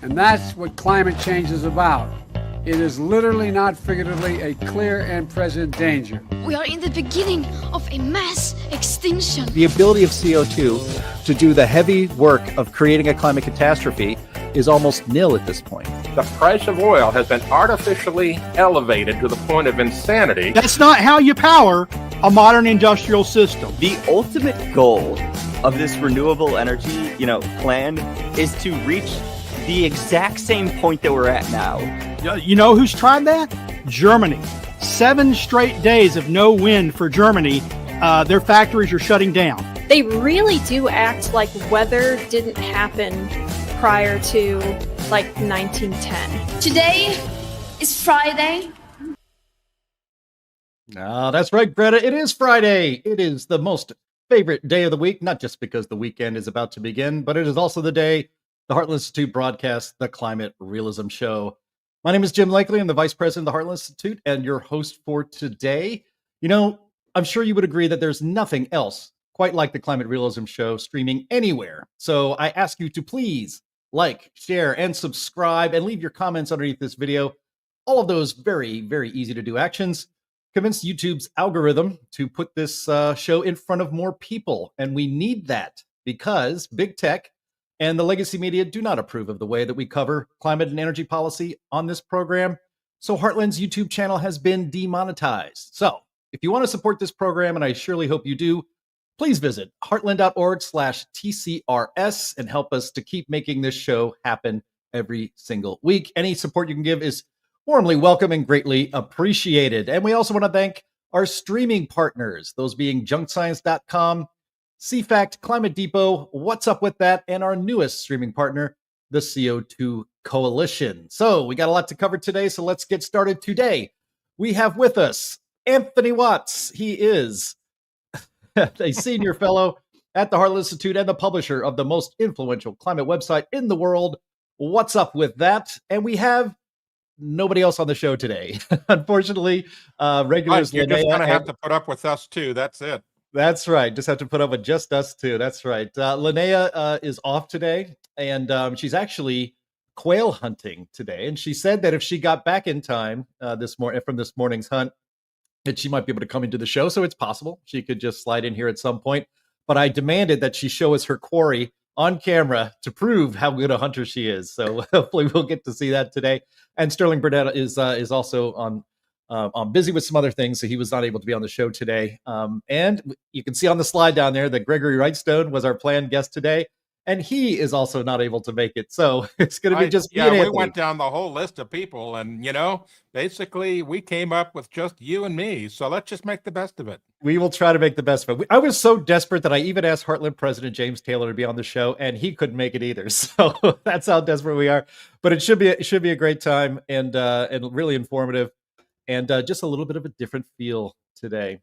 And that's what climate change is about. It is literally, not figuratively, a clear and present danger. We are in the beginning of a mass extinction. The ability of CO2 to do the heavy work of creating a climate catastrophe is almost nil at this point. The price of oil has been artificially elevated to the point of insanity. That's not how you power a modern industrial system. The ultimate goal of this renewable energy, plan is to reach the exact same point that we're at now. You know who's tried that? Germany. 7 straight days of no wind for Germany. Their factories are shutting down. They really do act like weather didn't happen prior to 1910. Today is Friday. That's right, Greta. It is Friday. It is the most favorite day of the week, not just because the weekend is about to begin, but it is also the day the Heartland Institute broadcasts the Climate Realism Show. My name is Jim Lakely. I'm the Vice President of the Heartland Institute and your host for today. I'm sure you would agree that there's nothing else quite like the Climate Realism Show streaming anywhere. So I ask you to please like, share, and subscribe, and leave your comments underneath this video. All of those very, very easy to do actions convince YouTube's algorithm to put this show in front of more people. And we need that because big tech and the legacy media do not approve of the way that we cover climate and energy policy on this program. So Heartland's YouTube channel has been demonetized. So if you want to support this program, and I surely hope you do, please visit heartland.org/TCRS and help us to keep making this show happen every single week. Any support you can give is warmly welcome and greatly appreciated. And we also want to thank our streaming partners, those being junkscience.com, CFACT, Climate Depot, What's Up With That, and our newest streaming partner, the CO2 Coalition. So we got a lot to cover today, so let's get started today. We have with us Anthony Watts. He is a senior fellow at the Heartland Institute and the publisher of the most influential climate website in the world, What's Up With That? And we have nobody else on the show today. Unfortunately, regulars... You're just going to have to put up with us, too. That's it. That's right. Just have to put up with just us two. That's right. Linnea is off today, and she's actually quail hunting today. And she said that if she got back in time from this morning's hunt, that she might be able to come into the show. So it's possible she could just slide in here at some point. But I demanded that she show us her quarry on camera to prove how good a hunter she is. So hopefully we'll get to see that today. And Sterling Burnett is also on busy with some other things, so he was not able to be on the show today. And you can see on the slide down there that Gregory Wrightstone was our planned guest today, and he is also not able to make it. So it's going to be just we went down the whole list of people, and basically we came up with just you and me. So let's just make the best of it. We will try to make the best of it. I was so desperate that I even asked Heartland President James Taylor to be on the show, and he couldn't make it either. So that's how desperate we are. But it should be a great time and really informative. And just a little bit of a different feel today.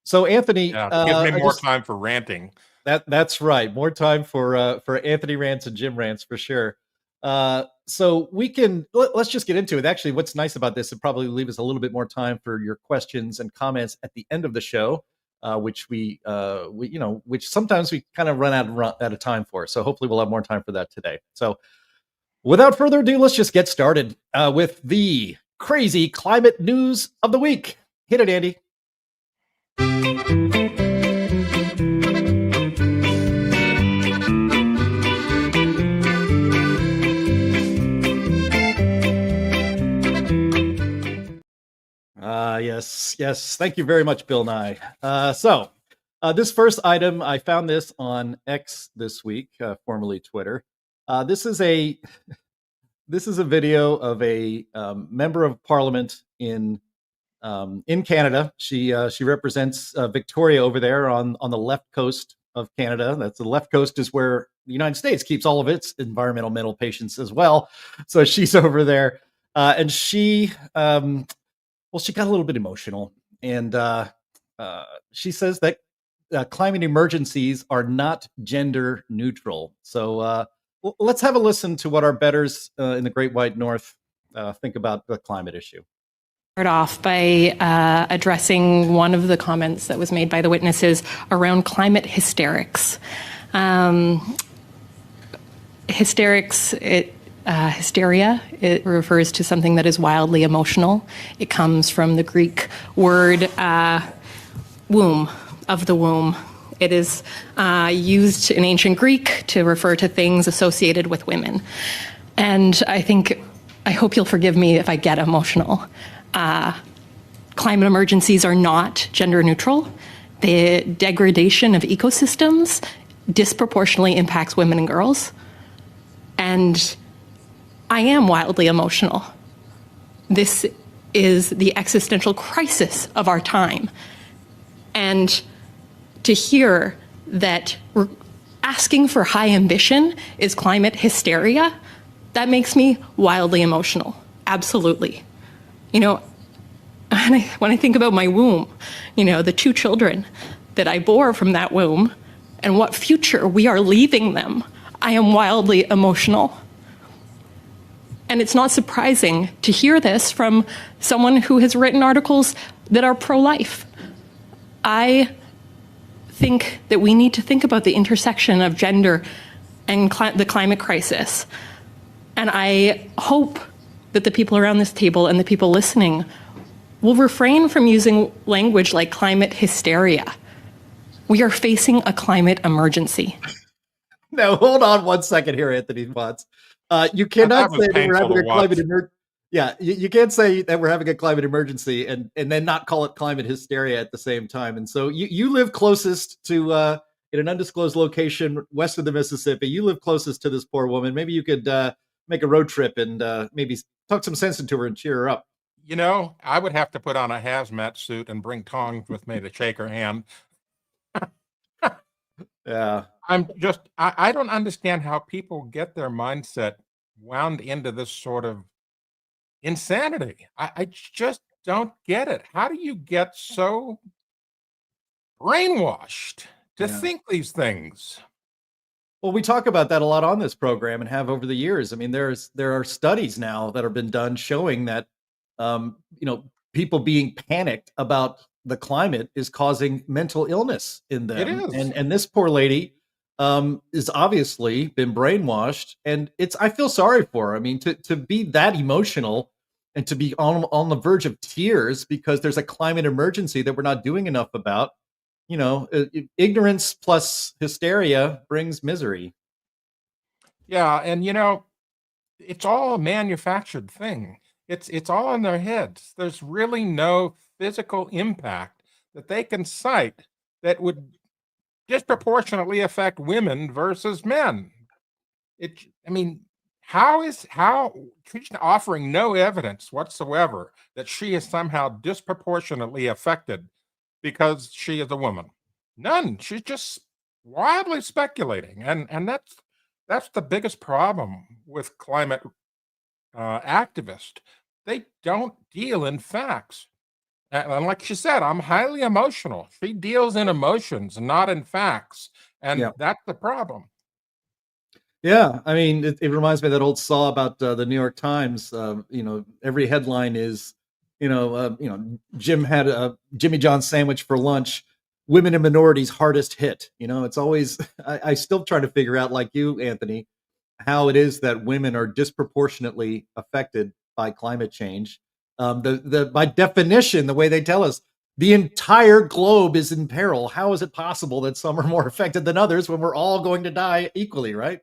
So Anthony, give me more time for ranting. That's right, more time for Anthony rants and Jim rants for sure. So let's just get into it. Actually, what's nice about this, it probably leave us a little bit more time for your questions and comments at the end of the show, which which sometimes we kind of run out of time for. So hopefully we'll have more time for that today. So without further ado, let's just get started with the crazy climate news of the week. Hit it, Andy. Yes. Thank you very much, Bill Nye. So this first item, I found this on X this week, formerly Twitter. This is a video of a member of parliament in Canada. She represents Victoria over there on the left coast of Canada. That's the left coast is where the United States keeps all of its environmental mental patients as well. So she's over there, and she got a little bit emotional, and she says that climate emergencies are not gender neutral. So let's have a listen to what our betters in the Great White North think about the climate issue. Start off by addressing one of the comments that was made by the witnesses around climate hysterics. Hysteria, it refers to something that is wildly emotional. It comes from the Greek word womb, of the womb. It is used in ancient Greek to refer to things associated with women. And I hope you'll forgive me if I get emotional. Climate emergencies are not gender neutral. The degradation of ecosystems disproportionately impacts women and girls. And I am wildly emotional. This is the existential crisis of our time. And to hear that we're asking for high ambition is climate hysteria, that makes me wildly emotional. Absolutely. When I think about my womb, the 2 children that I bore from that womb and what future we are leaving them, I am wildly emotional. And it's not surprising to hear this from someone who has written articles that are pro-life. I think that we need to think about the intersection of gender and the climate crisis. And I hope that the people around this table and the people listening will refrain from using language like climate hysteria. We are facing a climate emergency. Now, hold on one second here, Anthony Watts. You cannot say that we're having a climate emergency. Yeah, you can't say that we're having a climate emergency and then not call it climate hysteria at the same time. And so you live closest to, in an undisclosed location west of the Mississippi, you live closest to this poor woman. Maybe you could make a road trip and maybe talk some sense into her and cheer her up. I would have to put on a hazmat suit and bring tongs with me to shake her hand. Yeah. I don't understand how people get their mindset wound into this sort of insanity. I just don't get it. How do you get so brainwashed to think these things? Well, we talk about that a lot on this program and have over the years. I mean, there are studies now that have been done showing that, people being panicked about the climate is causing mental illness in them. It is. And this poor lady is obviously been brainwashed, and I feel sorry for her. I mean, to be that emotional and to be on the verge of tears because there's a climate emergency that we're not doing enough about. Ignorance plus hysteria brings misery. Yeah, and it's all a manufactured thing. It's all in their heads. There's really no physical impact that they can cite that would disproportionately affect women versus men. How she's offering no evidence whatsoever that she is somehow disproportionately affected because she is a woman. None. She's just wildly speculating, and that's the biggest problem with climate activists. They don't deal in facts. And like she said, I'm highly emotional. She deals in emotions, not in facts. And that's the problem. Yeah. I mean, it reminds me of that old saw about the New York Times. Every headline is, Jim had a Jimmy John's sandwich for lunch. Women and minorities hardest hit. It's always, I still try to figure out, like you, Anthony, how it is that women are disproportionately affected by climate change. By definition, the way they tell us, the entire globe is in peril. How is it possible that some are more affected than others when we're all going to die equally, right?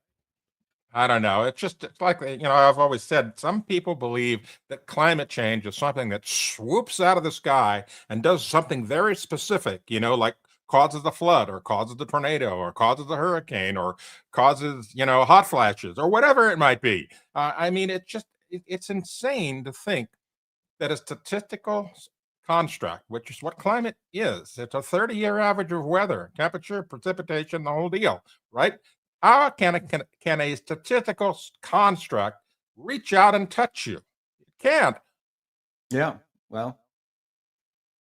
I don't know. It's like, I've always said, some people believe that climate change is something that swoops out of the sky and does something very specific, like causes the flood or causes the tornado or causes the hurricane or causes, hot flashes or whatever it might be. It's insane to think that a statistical construct, which is what climate is, it's a 30-year average of weather, temperature, precipitation, the whole deal, right? How can a statistical construct reach out and touch you? It can't. Yeah. Well,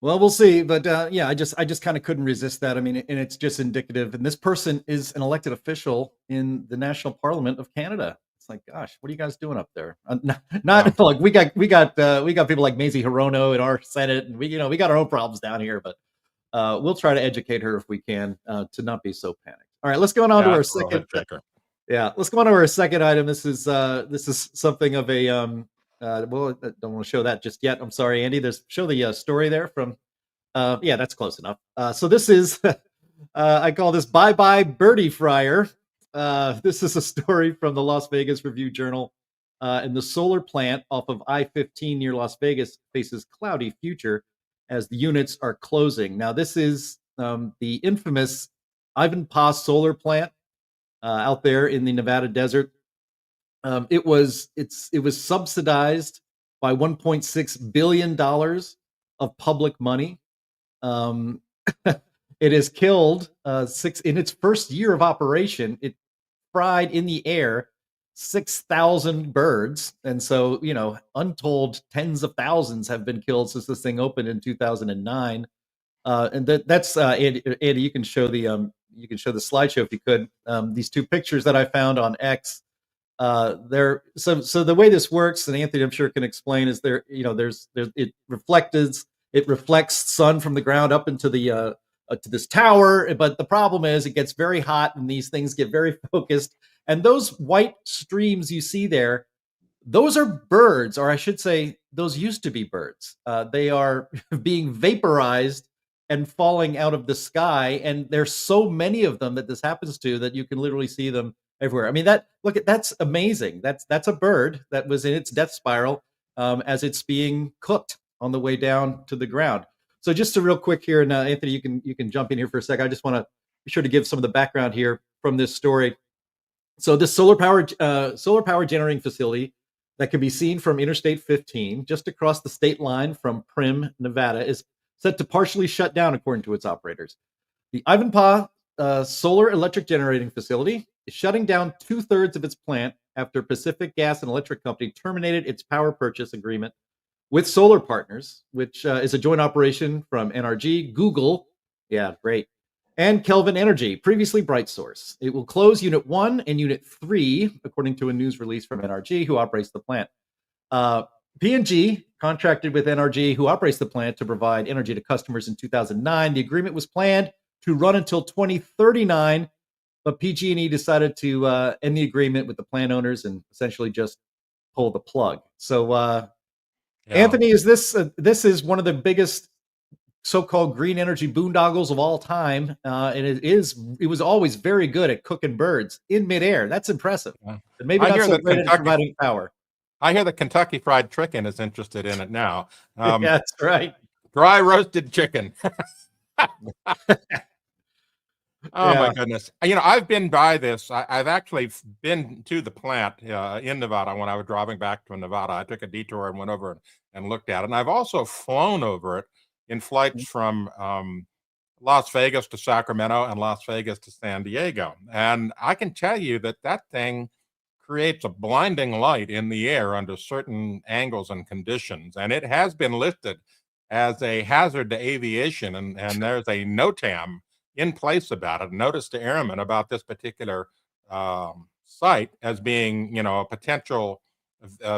we'll see. But I just kind of couldn't resist that. I mean, and it's just indicative. And this person is an elected official in the National Parliament of Canada. It's like, gosh, what are you guys doing up there? Not like we got people like Mazie Hirono in our Senate, and we got our own problems down here. But we'll try to educate her if we can to not be so panicked. All right, let's go on to our Go second. ahead, Shaker. Yeah, let's go on to our second item. This is something of a well, I don't want to show that just yet. I'm sorry, Andy. Show the story there from. Yeah, that's close enough. So this is I call this Bye Bye Birdie Fryer. This is a story from the Las Vegas Review Journal. And the solar plant off of I-15 near Las Vegas faces cloudy future as the units are closing. Now, this is the infamous Ivanpah solar plant out there in the Nevada desert. It was subsidized by $1.6 billion of public money. It has killed in its first year of operation. It fried in the air 6,000 birds, and so untold tens of thousands have been killed since this thing opened in 2009. And that's Andy. You can show the slideshow if you could. These two pictures that I found on X. They're so the way this works, and Anthony, I'm sure, can explain, is it reflects sun from the ground up into the to this tower. But the problem is it gets very hot and these things get very focused. And those white streams you see there, those are birds, or I should say, those used to be birds. They are being vaporized and falling out of the sky. And there's so many of them that this happens to that you can literally see them everywhere. I mean, that's amazing. That's a bird that was in its death spiral as it's being cooked on the way down to the ground. So just a real quick here, and Anthony, you can jump in here for a second. I just want to be sure to give some of the background here from this story. So this solar power generating facility that can be seen from Interstate 15, just across the state line from Primm, Nevada, is set to partially shut down, according to its operators. The Ivanpah solar electric generating facility is shutting down 2/3 of its plant after Pacific Gas and Electric Company terminated its power purchase agreement with Solar Partners, which is a joint operation from NRG, Google, yeah, great, and Kelvin Energy, previously BrightSource. It will close Unit 1 and Unit 3, according to a news release from NRG, who operates the plant. P&G contracted with NRG, who operates the plant, to provide energy to customers in 2009. The agreement was planned to run until 2039, but PG&E decided to end the agreement with the plant owners and essentially just pull the plug. So, Anthony, this is one of the biggest so-called green energy boondoggles of all time, and it was always very good at cooking birds in midair. That's impressive. Yeah. And maybe not so great at providing power. I hear the Kentucky Fried Chicken is interested in it now. Yeah, that's right. Dry roasted chicken. My goodness. I've been by this. I've actually been to the plant in Nevada when I was driving back to Nevada. I took a detour and went over and looked at it. And I've also flown over it in flights from Las Vegas to Sacramento and Las Vegas to San Diego. And I can tell you that thing creates a blinding light in the air under certain angles and conditions. And it has been listed as a hazard to aviation. And there's a NOTAM in place about it, notice to airmen about this particular site as being, a potential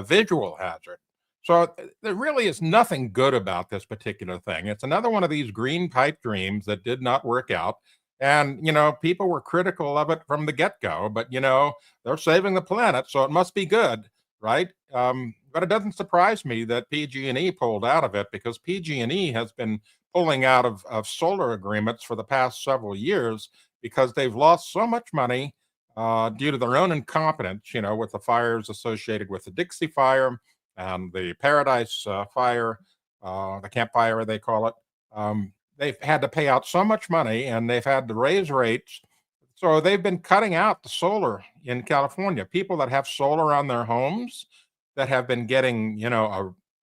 visual hazard. So there really is nothing good about this particular thing. It's another one of these green pipe dreams that did not work out. And, people were critical of it from the get-go, but, they're saving the planet, so it must be good, right? But it doesn't surprise me that PG&E pulled out of it, because PG&E has been pulling out of solar agreements for the past several years because they've lost so much money due to their own incompetence, with the fires associated with the Dixie Fire and the Paradise Fire, the Camp Fire, they call it. They've had to pay out so much money, and they've had to raise rates. So they've been cutting out the solar in California. People that have solar on their homes that have been getting,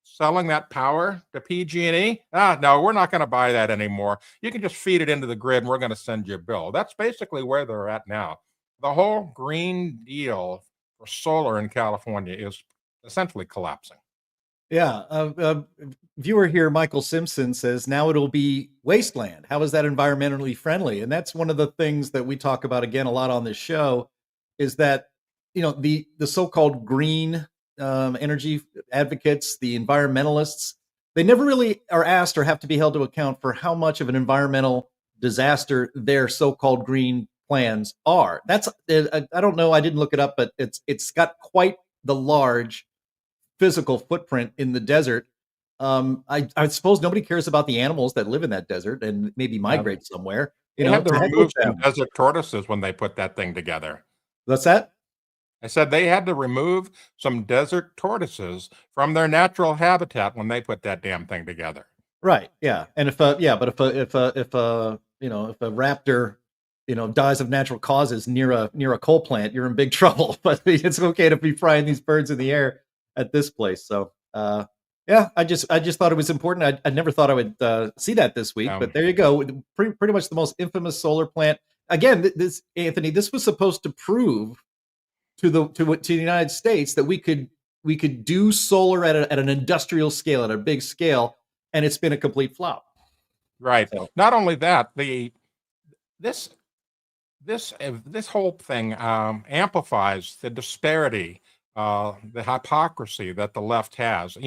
selling that power to PG&E. No, we're not going to buy that anymore. You can just feed it into the grid and we're going to send you a bill. That's basically where they're at now. The whole Green Deal for solar in California is essentially collapsing. Yeah. Viewer here, Michael Simpson, says, now it'll be wasteland. How is that environmentally friendly? And that's one of the things that we talk about, again, a lot on this show, is that, the so-called green energy advocates, the environmentalists, they never really are asked or have to be held to account for how much of an environmental disaster their so-called green plans are. That's I don't know. I didn't look it up, but it's got quite the large physical footprint in the desert. I suppose nobody cares about the animals that live in that desert and maybe migrate somewhere. They had to to heck remove with some them. desert tortoises when they put that thing together. What's that? I said they had to remove some desert tortoises from their natural habitat when they put that damn thing together. Right. Yeah. And if but if a raptor dies of natural causes near a coal plant, you're in big trouble. But it's okay to be frying these birds in the air at this place. So yeah, I just thought it was important. I never thought I would see that this week, but there you go. Pretty much the most infamous solar plant. Again, this Anthony, this was supposed to prove to the United States that we could do solar at an industrial scale, at a big scale, and it's been a complete flop. Right. So. Not only that, this whole thing amplifies the disparity, the hypocrisy that the left has.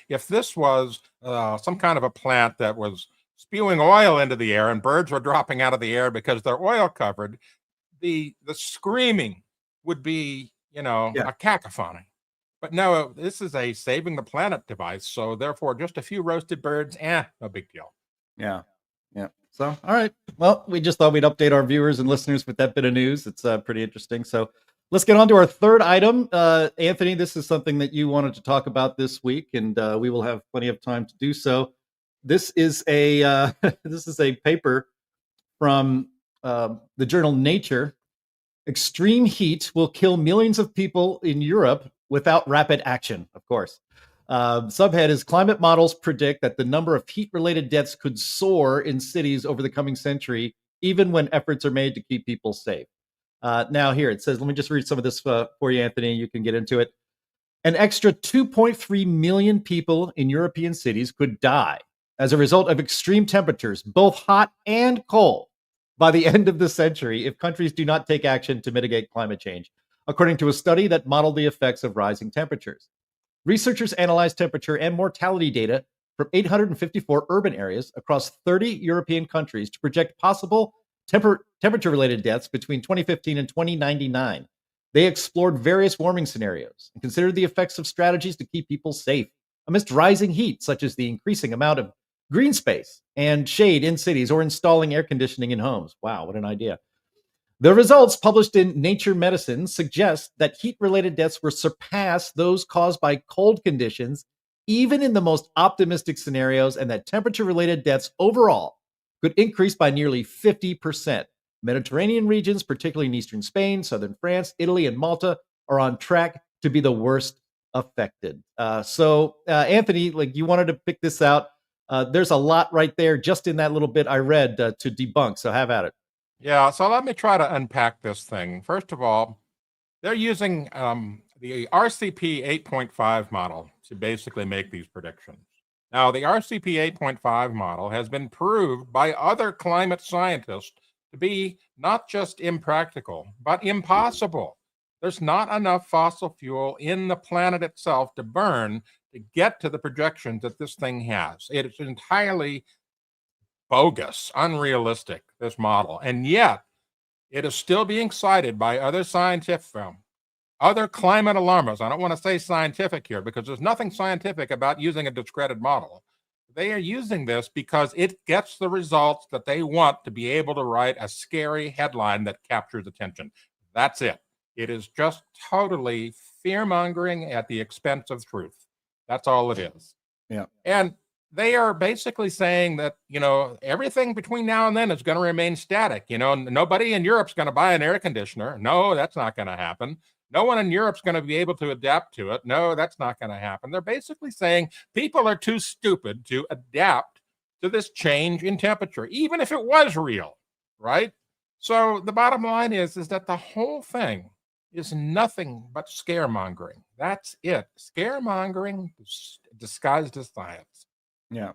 If this was some kind of a plant that was spewing oil into the air and birds were dropping out of the air because they're oil covered, the screaming would be, a cacophony. But no, this is a saving the planet device. So therefore, just a few roasted birds, no big deal. Yeah. Yeah. So, all right. Well, we just thought we'd update our viewers and listeners with that bit of news. It's pretty interesting. So let's get on to our third item. Anthony, this is something that you wanted to talk about this week, and we will have plenty of time to do so. This is a paper from the journal Nature. Extreme heat will kill millions of people in Europe without rapid action, of course. Subhead is climate models predict that the number of heat-related deaths could soar in cities over the coming century, even when efforts are made to keep people safe. Now here it says, let me just read some of this for you, Anthony. You can get into it. An extra 2.3 million people in European cities could die as a result of extreme temperatures, both hot and cold, by the end of the century if countries do not take action to mitigate climate change, according to a study that modeled the effects of rising temperatures. Researchers analyzed temperature and mortality data from 854 urban areas across 30 European countries to project possible temperature-related deaths between 2015 and 2099. They explored various warming scenarios and considered the effects of strategies to keep people safe amidst rising heat, such as the increasing amount of green space and shade in cities or installing air conditioning in homes. Wow, what an idea. The results published in Nature Medicine suggest that heat-related deaths will surpass those caused by cold conditions, even in the most optimistic scenarios, and that temperature-related deaths overall could increase by nearly 50%. Mediterranean regions, particularly in eastern Spain, southern France, Italy, and Malta, are on track to be the worst affected. So, Anthony, you wanted to pick this out. There's a lot right there just in that little bit I read to debunk. So have at it. Yeah, so let me try to unpack this thing. First of all, they're using the RCP 8.5 model to basically make these predictions. Now, the RCP 8.5 model has been proved by other climate scientists to be not just impractical, but impossible. There's not enough fossil fuel in the planet itself to burn to get to the projections that this thing has. It is entirely bogus, unrealistic, this model. And yet, it is still being cited by other other climate alarmists. I don't want to say scientific here because there's nothing scientific about using a discredited model. They are using this because it gets the results that they want to be able to write a scary headline that captures attention. That's it. It is just totally fear-mongering at the expense of truth. That's all it is. Yeah. And they are basically saying that, everything between now and then is going to remain static. Nobody in Europe's going to buy an air conditioner. No, that's not going to happen. No one in Europe's going to be able to adapt to it. No, that's not going to happen. They're basically saying people are too stupid to adapt to this change in temperature, even if it was real, right? So the bottom line is that the whole thing is nothing but scaremongering. That's it. Scaremongering disguised as science. Yeah.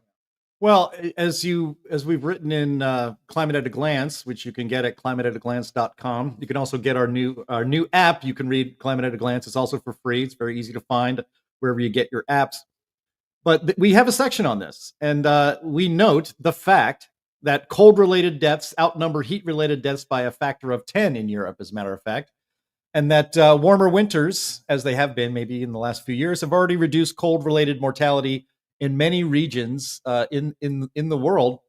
Well, as we've written in Climate at a Glance, which you can get at climateataglance.com. You can also get our new app. You can read Climate at a Glance. It's also for free. It's very easy to find wherever you get your apps. But we have a section on this, and we note the fact that cold-related deaths outnumber heat-related deaths by a factor of 10 in Europe, as a matter of fact, and that warmer winters, as they have been maybe in the last few years, have already reduced cold-related mortality in many regions in the world.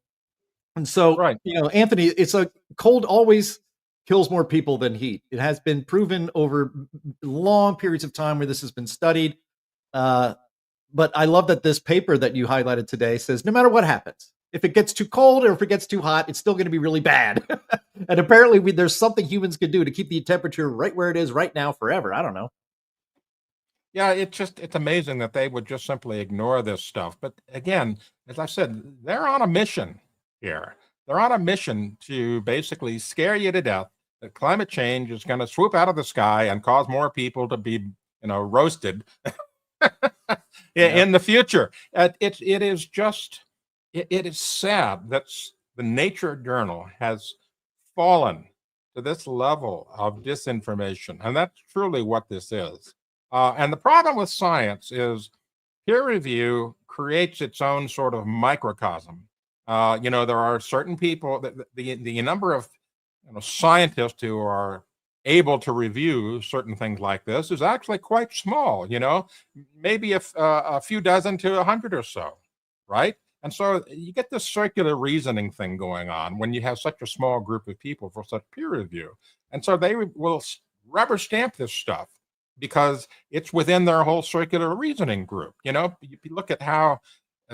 And so, Right. Anthony, it's a cold always kills more people than heat. It has been proven over long periods of time where this has been studied. But I love that this paper that you highlighted today says no matter what happens, if it gets too cold or if it gets too hot, it's still going to be really bad. And apparently there's something humans could do to keep the temperature right where it is right now forever. I don't know. Yeah, it's amazing that they would just simply ignore this stuff. But again, as I said, they're on a mission here. They're on a mission to basically scare you to death that climate change is going to swoop out of the sky and cause more people to be, roasted in the future. It is sad that the Nature Journal has fallen to this level of disinformation, and that's truly what this is. And the problem with science is peer review creates its own sort of microcosm. There are certain people that the number of scientists who are able to review certain things like this is actually quite small. Maybe a few dozen to 100 or so, right? And so you get this circular reasoning thing going on when you have such a small group of people for such peer review. And so they will rubber stamp this stuff because it's within their whole circular reasoning group. You look at how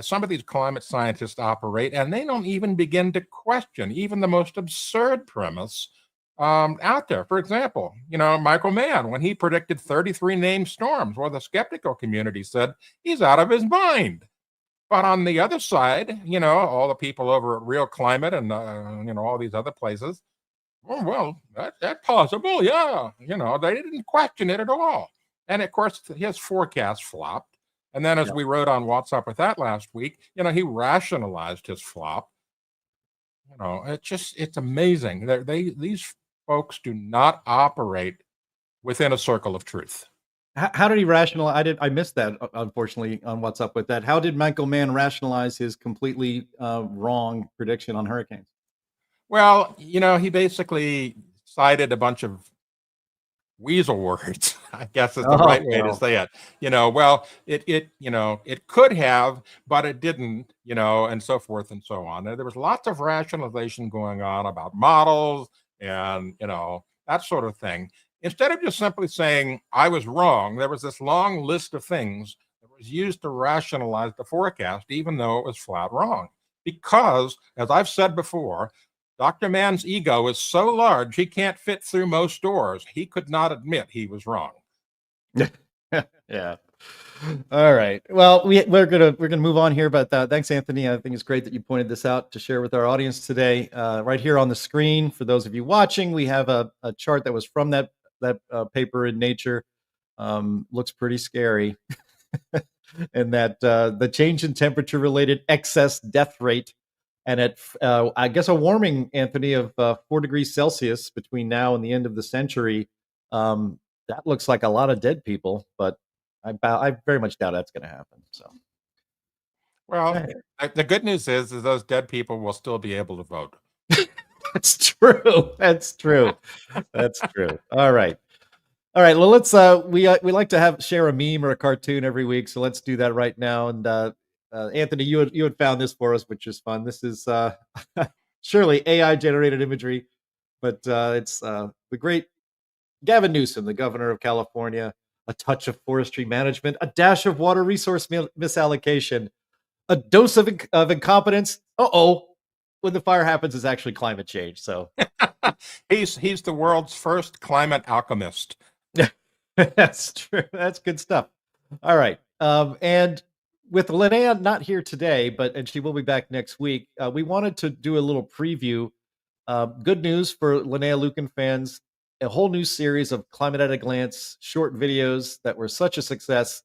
some of these climate scientists operate, and they don't even begin to question even the most absurd premise out there. For example, Michael Mann, when he predicted 33 named storms, well, the skeptical community said he's out of his mind. But on the other side, all the people over at Real Climate and, all these other places, well, that's possible. Yeah. They didn't question it at all. And of course, his forecast flopped. And then as we wrote on What's Up With That last week, he rationalized his flop. It's amazing. These folks do not operate within a circle of truth. How did he rationalize? I missed that, unfortunately, on What's Up With That. How did Michael Mann rationalize his completely wrong prediction on hurricanes? Well, he basically cited a bunch of weasel words, I guess is the right way to say it. It could have, but it didn't, and so forth and so on. And there was lots of rationalization going on about models and, that sort of thing. Instead of just simply saying, I was wrong, there was this long list of things that was used to rationalize the forecast, even though it was flat wrong. Because, as I've said before, Dr. Mann's ego is so large he can't fit through most doors. He could not admit he was wrong. Yeah. All right. Well, we're gonna move on here, but thanks, Anthony. I think it's great that you pointed this out to share with our audience today. Right here on the screen, for those of you watching, we have a chart that was from that paper in Nature. Looks pretty scary, and that the change in temperature-related excess death rate. And at, I guess, a warming, Anthony, of 4 degrees Celsius between now and the end of the century, that looks like a lot of dead people, but I very much doubt that's going to happen. So, well, the good news is those dead people will still be able to vote. That's true. That's true. That's true. All right. Well, let's. We like to share a meme or a cartoon every week, so let's do that right now. And Anthony, you had found this for us, which is fun. This is surely AI generated imagery, but it's the great Gavin Newsom, the governor of California. A touch of forestry management, a dash of water resource misallocation, a dose of incompetence. When the fire happens, is actually climate change. So he's the world's first climate alchemist. That's true. That's good stuff. All right, and with Linnea not here today, and she will be back next week, we wanted to do a little preview. Good news for Linnea Lueken fans. A whole new series of Climate at a Glance short videos that were such a success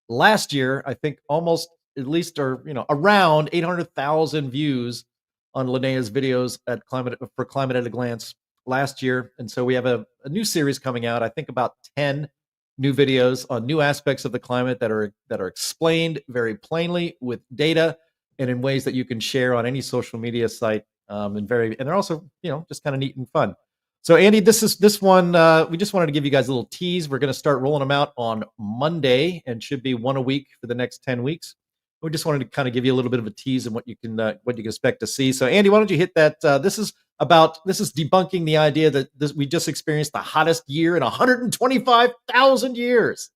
last year. I think almost at least around 800,000 views on Linnea's videos for Climate at a Glance last year. And so we have a new series coming out. I think about 10 new videos on new aspects of the climate that are explained very plainly with data and in ways that you can share on any social media site. And they're also, just kind of neat and fun. So Andy, this one, we just wanted to give you guys a little tease. We're going to start rolling them out on Monday and should be one a week for the next 10 weeks. We just wanted to kind of give you a little bit of a tease and what you can expect to see. So Andy, why don't you hit that? This is debunking the idea that we just experienced the hottest year in 125,000 years.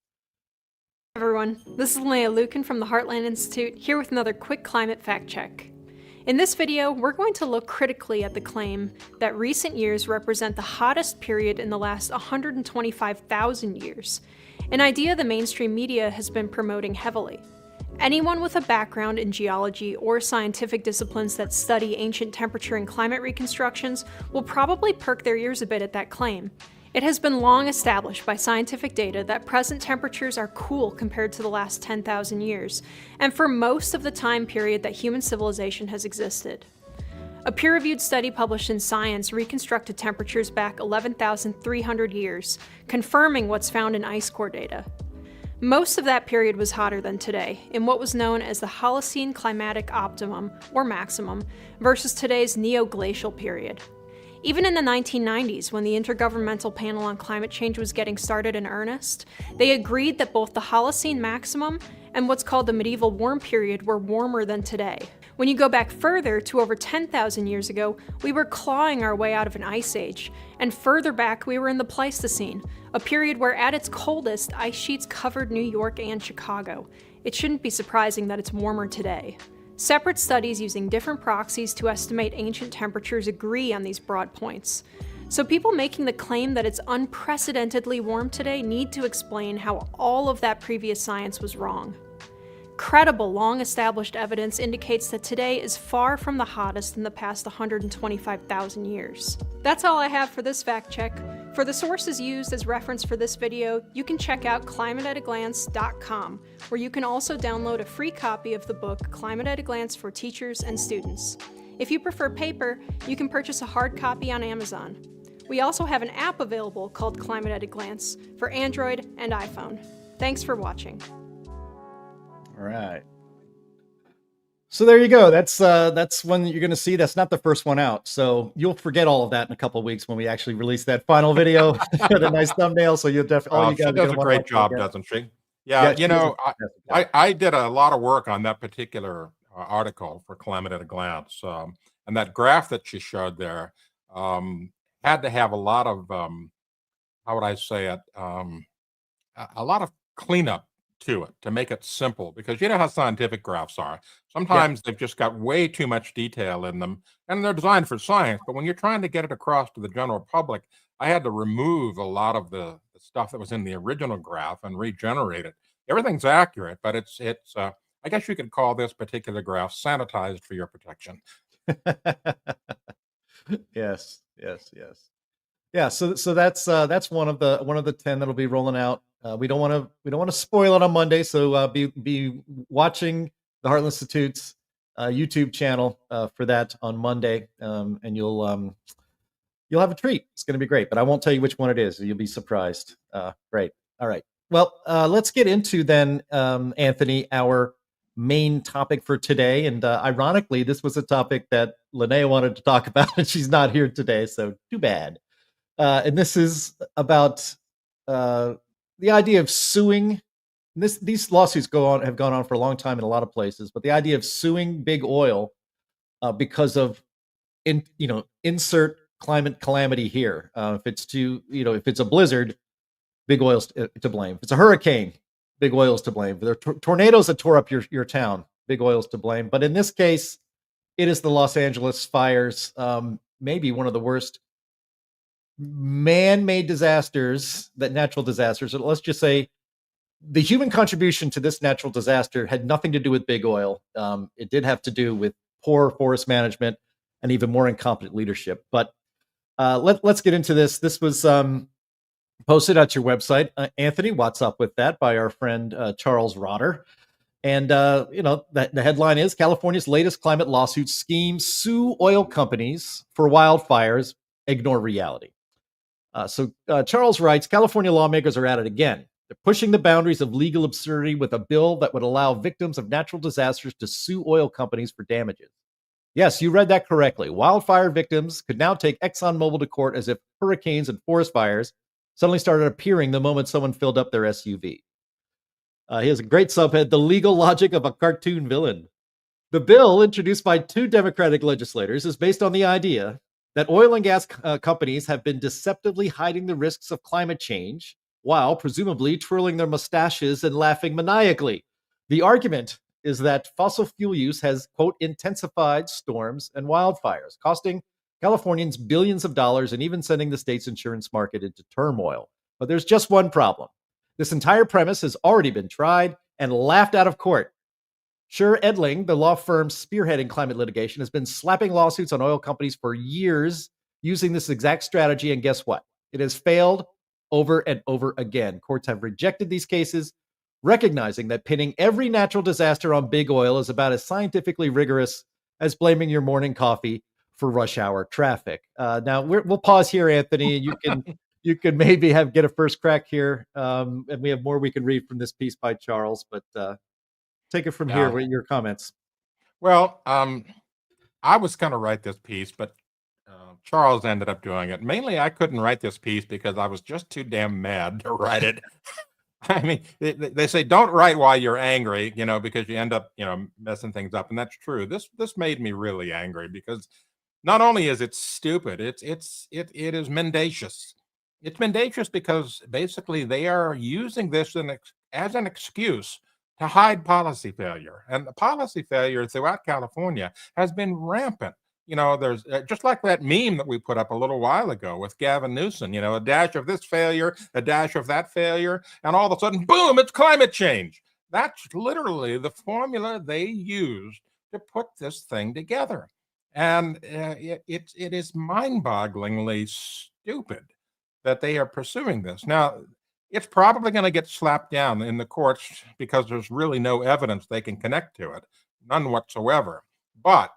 Everyone, this is Linnea Lueken from the Heartland Institute, here with another quick climate fact check. In this video, we're going to look critically at the claim that recent years represent the hottest period in the last 125,000 years, an idea the mainstream media has been promoting heavily. Anyone with a background in geology or scientific disciplines that study ancient temperature and climate reconstructions will probably perk their ears a bit at that claim. It has been long established by scientific data that present temperatures are cool compared to the last 10,000 years, and for most of the time period that human civilization has existed. A peer-reviewed study published in Science reconstructed temperatures back 11,300 years, confirming what's found in ice core data. Most of that period was hotter than today, in what was known as the Holocene climatic optimum, or maximum, versus today's neoglacial period. Even in the 1990s, when the Intergovernmental Panel on Climate Change was getting started in earnest, they agreed that both the Holocene maximum and what's called the medieval warm period were warmer than today. When you go back further to over 10,000 years ago, we were clawing our way out of an ice age, and further back we were in the Pleistocene, a period where at its coldest, ice sheets covered New York and Chicago. It shouldn't be surprising that it's warmer today. Separate studies using different proxies to estimate ancient temperatures agree on these broad points. So people making the claim that it's unprecedentedly warm today need to explain how all of that previous science was wrong. Credible, long-established evidence indicates that today is far from the hottest in the past 125,000 years. That's all I have for this fact check. For the sources used as reference for this video, you can check out climateataglance.com, where you can also download a free copy of the book Climate at a Glance for teachers and students. If you prefer paper, you can purchase a hard copy on Amazon. We also have an app available called Climate at a Glance for Android and iPhone. Thanks for watching. All right. So there you go. That's one that you're going to see. That's not the first one out. So you'll forget all of that in a couple of weeks when we actually release that final video with a nice thumbnail. So you'll definitely. She does a great job, doesn't she? Yeah. I did a lot of work on that particular article for Climate at a Glance, and that graph that she showed there had to have a lot of how would I say it? A lot of cleanup to it to make it simple, because you know how scientific graphs are. Sometimes they've just got way too much detail in them, and they're designed for science, but when you're trying to get it across to the general public, I had to remove a lot of the stuff that was in the original graph and regenerate it. Everything's accurate, but it's I guess you could call this particular graph sanitized for your protection. Yes. Yeah, so that's one of the 10 that'll be rolling out. We don't want to spoil it on Monday, so be watching the Heartland Institute's YouTube channel for that on Monday, and you'll have a treat. It's going to be great, but I won't tell you which one it is. You'll be surprised. Great. All right. Well, let's get into then, Anthony, our main topic for today. And ironically, this was a topic that Linnea wanted to talk about, and she's not here today, so too bad. And this is about the idea of suing. These lawsuits have gone on for a long time in a lot of places, but the idea of suing big oil because of insert climate calamity here. If it's a blizzard, big oil's to blame. If it's a hurricane, big oil's to blame. If there are tornadoes that tore up your town, big oil's to blame. But in this case, it is the Los Angeles fires, maybe one of the worst man-made natural disasters. Let's just say the human contribution to this natural disaster had nothing to do with big oil. It did have to do with poor forest management and even more incompetent leadership. But let's get into this. This was posted at your website, Anthony. What's up with that? By our friend Charles Rotter. And the headline is California's latest climate lawsuit scheme: sue oil companies for wildfires, ignore reality. So Charles writes, California lawmakers are at it again. They're pushing the boundaries of legal absurdity with a bill that would allow victims of natural disasters to sue oil companies for damages. Yes, you read that correctly. Wildfire victims could now take ExxonMobil to court as if hurricanes and forest fires suddenly started appearing the moment someone filled up their SUV. He has a great subhead, The Legal Logic of a Cartoon Villain. The bill, introduced by 2 Democratic legislators, is based on the idea that oil and gas companies have been deceptively hiding the risks of climate change while presumably twirling their mustaches and laughing maniacally. The argument is that fossil fuel use has, quote, intensified storms and wildfires, costing Californians billions of dollars and even sending the state's insurance market into turmoil. But there's just one problem. This entire premise has already been tried and laughed out of court. Sure, Edling, the law firm spearheading climate litigation, has been slapping lawsuits on oil companies for years using this exact strategy, and guess what? It has failed over and over again. Courts have rejected these cases, recognizing that pinning every natural disaster on big oil is about as scientifically rigorous as blaming your morning coffee for rush hour traffic. Now we'll pause here, Anthony. You can maybe get a first crack here, and we have more we can read from this piece by Charles. But take it from here with your comments. Well, I was going to write this piece, but Charles ended up doing it. Mainly, I couldn't write this piece because I was just too damn mad to write it. I mean, they say don't write while you're angry, because you end up, messing things up, and that's true. This made me really angry because not only is it stupid, it is mendacious. It's mendacious because basically they are using this as an excuse to hide policy failure, and the policy failure throughout California has been rampant. There's just like that meme that we put up a little while ago with Gavin Newsom, a dash of this failure, a dash of that failure, and all of a sudden, boom, it's climate change. That's literally the formula they used to put this thing together. And it is mind-bogglingly stupid that they are pursuing this. Now, it's probably going to get slapped down in the courts because there's really no evidence they can connect to it, none whatsoever. But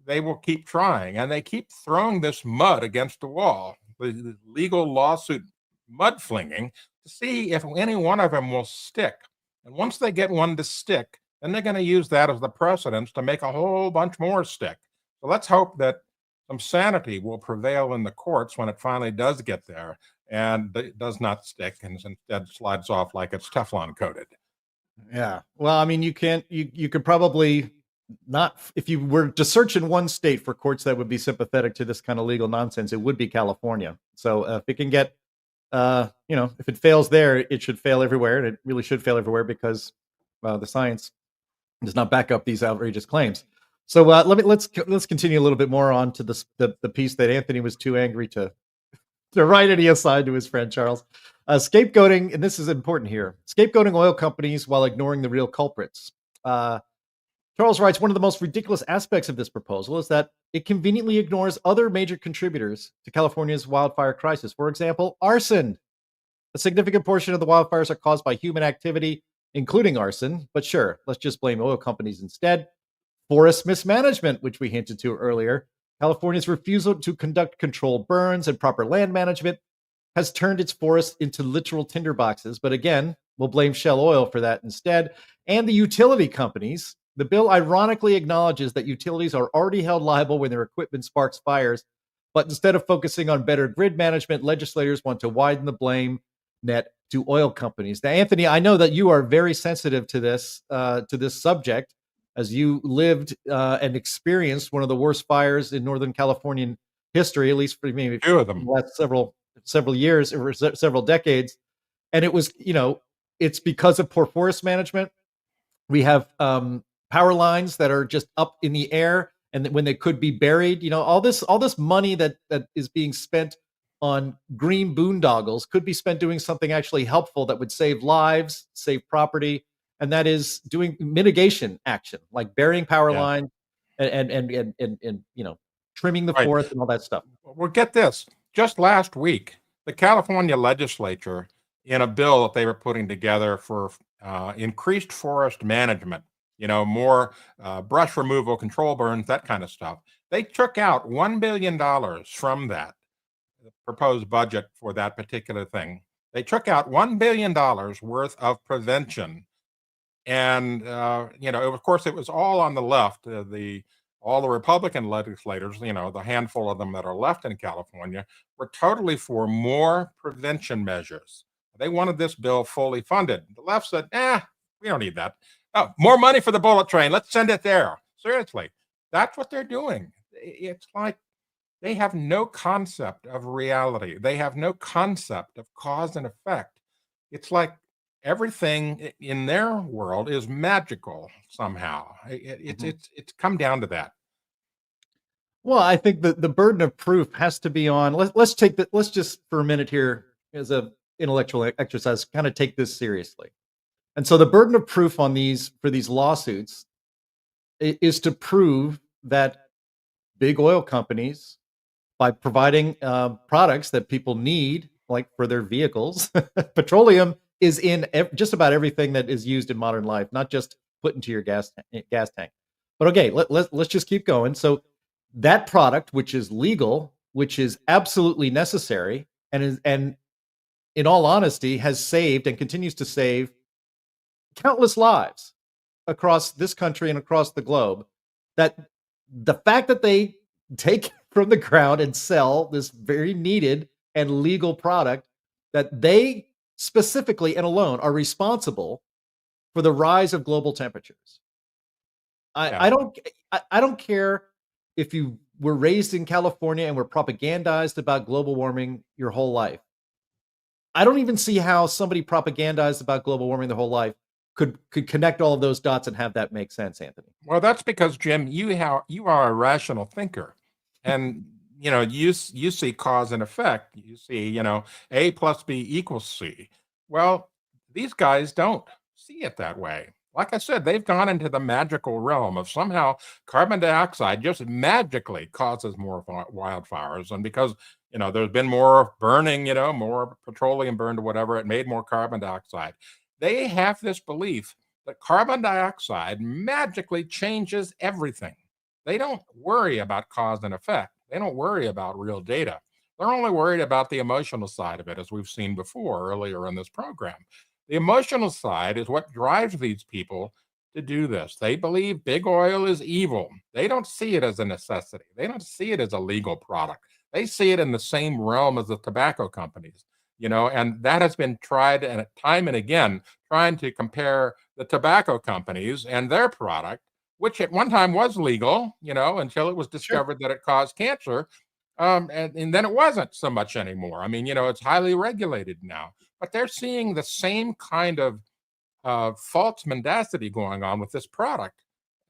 they will keep trying, and they keep throwing this mud against the wall, the legal lawsuit mud flinging, to see if any one of them will stick. And once they get one to stick, then they're going to use that as the precedence to make a whole bunch more stick. So let's hope that some sanity will prevail in the courts when it finally does get there, and it does not stick and instead slides off like it's Teflon coated. Yeah. Well, I mean, you could probably not, if you were to search in one state for courts that would be sympathetic to this kind of legal nonsense, it would be California. So if it can get, if it fails there, it should fail everywhere, and it really should fail everywhere because the science does not back up these outrageous claims. So let's continue a little bit more on to the piece that Anthony was too angry to write any aside to his friend Charles. Scapegoating, and this is important here, scapegoating oil companies while ignoring the real culprits. Charles writes, one of the most ridiculous aspects of this proposal is that it conveniently ignores other major contributors to California's wildfire crisis. For example, arson. A significant portion of the wildfires are caused by human activity, including arson. But sure, let's just blame oil companies instead. Forest mismanagement, which we hinted to earlier. California's refusal to conduct controlled burns and proper land management has turned its forests into literal tinderboxes. But again, we'll blame Shell Oil for that instead. And the utility companies. The bill ironically acknowledges that utilities are already held liable when their equipment sparks fires, but instead of focusing on better grid management, legislators want to widen the blame net to oil companies. Now, Anthony, I know that you are very sensitive to this subject, as you lived and experienced one of the worst fires in Northern Californian history, at least for maybe two of them, the last several years or several decades. And it was, it's because of poor forest management. We have power lines that are just up in the air, and when they could be buried, all this money that is being spent on green boondoggles could be spent doing something actually helpful that would save lives, save property, and that is doing mitigation action, like burying power lines and trimming the forest and all that stuff. Well, get this. Just last week, the California legislature, in a bill that they were putting together for increased forest management, more brush removal, control burns, that kind of stuff. They took out $1 billion from that proposed budget for that particular thing. They took out $1 billion worth of prevention. And, of course, it was all on the left. All the Republican legislators, the handful of them that are left in California, were totally for more prevention measures. They wanted this bill fully funded. The left said, we don't need that. Oh, more money for the bullet train. Let's send it there. Seriously, that's what they're doing. It's like they have no concept of reality. They have no concept of cause and effect. It's like everything in their world is magical somehow. It's come down to that. Well, I think the burden of proof has to be on. Let's just for a minute here as a intellectual exercise, kind of take this seriously. And so the burden of proof on for these lawsuits is to prove that big oil companies, by providing products that people need, like for their vehicles, petroleum is in just about everything that is used in modern life, not just put into your gas tank. But okay, let's just keep going. So that product, which is legal, which is absolutely necessary, and in all honesty, has saved and continues to save countless lives across this country and across the globe, that the fact that they take from the ground and sell this very needed and legal product, that they specifically and alone are responsible for the rise of global temperatures. I don't care if you were raised in California and were propagandized about global warming your whole life. I don't even see how somebody propagandized about global warming their whole life could connect all of those dots and have that make sense, Anthony. Well, that's because, Jim, you are a rational thinker, and you see cause and effect. You see, A plus B equals C. Well, these guys don't see it that way. Like I said, they've gone into the magical realm of somehow carbon dioxide just magically causes more wildfires, and because there's been more burning, more petroleum burned or whatever, it made more carbon dioxide. They have this belief that carbon dioxide magically changes everything. They don't worry about cause and effect. They don't worry about real data. They're only worried about the emotional side of it, as we've seen before earlier in this program. The emotional side is what drives these people to do this. They believe big oil is evil. They don't see it as a necessity. They don't see it as a legal product. They see it in the same realm as the tobacco companies. And that has been tried and time and again, trying to compare the tobacco companies and their product, which at one time was legal, until it was discovered that it caused cancer. And then it wasn't so much anymore. I mean, it's highly regulated now, but they're seeing the same kind of false mendacity going on with this product,